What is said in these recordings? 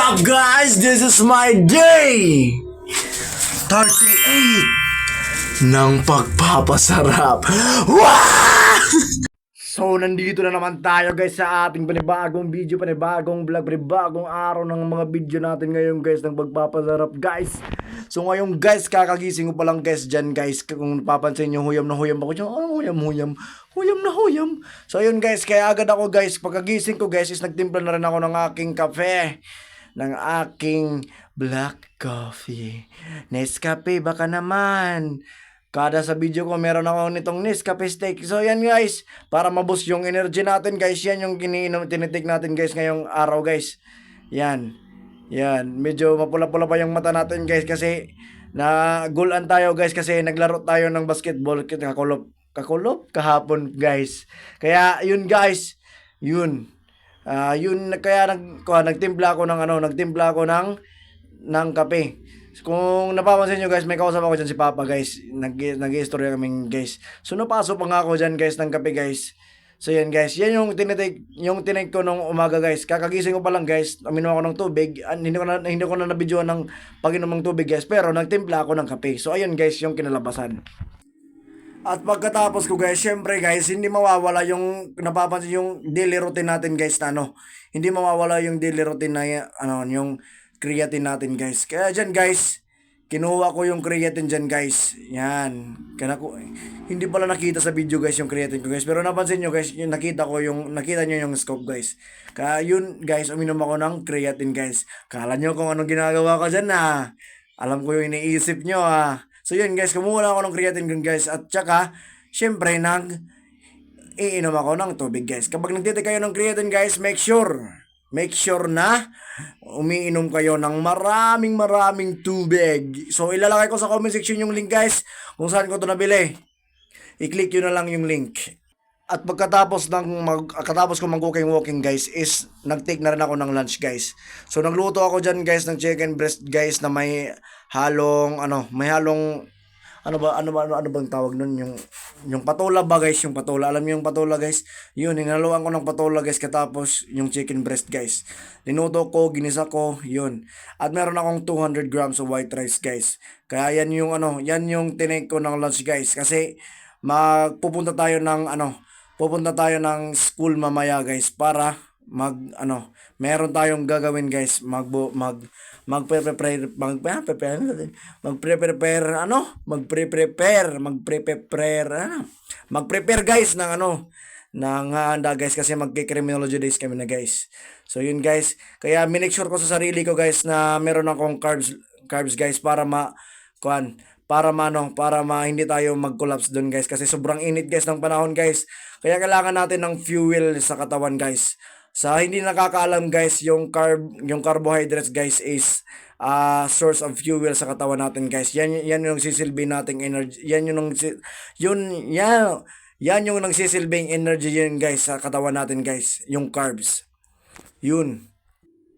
up guys? This is my day 38 ng pagpapasarap. Wow! So nandito na naman tayo guys sa ating panibagong video, panibagong vlog, panibagong araw ng mga video natin ngayon guys ng pagpapasarap guys. So ngayon guys, kakagising ko pa lang guys dyan guys. Kung napapansin nyo, huyam na huyam ako dyan. Oh, huyam. Huyam na huyam. So ayun guys, kaya agad ako guys. Pagkagising ko guys is nagtimpla na rin ako ng aking kape. Ng aking black coffee. Nescafe baka naman. Kada sa video ko meron ako nitong Nescafe steak. So yan guys, para ma-boost yung energy natin guys. Yan yung tinitik natin guys ngayong araw guys. Yan. Medyo mapula-pula pa yung mata natin guys kasi nagulan tayo guys kasi naglaro tayo ng basketball. Kakulop kahapon guys. Kaya yun guys, yun kaya nagtimpla ako ng kape. Kung napapansin nyo guys, may kausap ako dyan si Papa guys. Nag-i-istorya kaming guys. So napasok pa nga ako dyan guys ng kape guys. So yan guys, yan yung tinake ko nung umaga guys. Kakagising ko pa lang guys, uminom ako ng tubig. Hindi ko na nabidyoan ng pag-inom ng tubig guys, pero nagtimpla ako ng kape. So ayun guys, yung kinalabasan. At pagkatapos ko guys, syempre guys, hindi mawawala yung napapansin yung daily routine natin guys na hindi mawawala yung daily routine na yung creatine natin guys. Kaya dyan guys, kinuha ko yung creatine dyan guys. Yan. Hindi pala nakita sa video guys yung creatine ko guys. Pero napansin nyo guys, nakita nyo yung scope guys. Kaya yun guys, uminom ako ng creatine guys. Kala nyo kung anong ginagawa ko dyan ha. Alam ko yung iniisip nyo ha. So yun guys, kumuha ako ng creatine guys. At saka, syempre iinom ako ng tubig guys. Kapag nagtitake kayo ng creatine guys, make sure na umiinom kayo ng maraming tubig. So ilalagay ko sa comment section yung link guys kung saan ko ito nabili. I-click yun na lang yung link. At pagkatapos ko mag-walking guys is nag-take na rin ako ng lunch guys. So nagluto ako dyan guys ng chicken breast guys na may halong ano bang tawag nun, yung patola ba guys, yung patola, alam niyo yung patola guys, yun, hinaluan ko ng patola guys, katapos yung chicken breast guys, linuto ko, ginisa ko, yun, at meron akong 200 grams of white rice guys, kaya yan yung tinake ko ng lunch guys, kasi pupunta tayo ng school mamaya guys, para meron tayong gagawin guys, mag-prepare guys ng handa guys, kasi magki-criminology days kami na guys. So yun guys, kaya minake sure ko sa sarili ko guys na meron akong carbs guys, para hindi tayo mag-collapse doon guys, kasi sobrang init guys ng panahon guys. Kaya kailangan natin ng fuel sa katawan guys. Sa hindi nakakaalam guys, yung carbohydrates guys is source of fuel sa katawan natin guys. Yan yung sisilbi nating energy. Yan yung nagsisilbing energy yun guys sa katawan natin guys, yung carbs. Yun.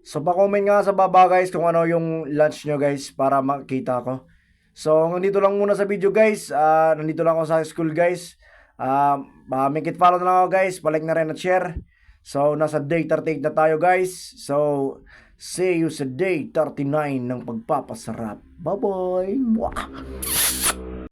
So pa-comment nga sa baba guys kung ano yung lunch nyo guys para makita ko. So nandito lang muna sa video guys. Nandito lang ako sa school guys. Make it follow na lang ako guys. Palike na rin at share. So, nasa day 38 na tayo guys. So, see you sa day 39 ng pagpapasarap. Bye-bye! Mwah!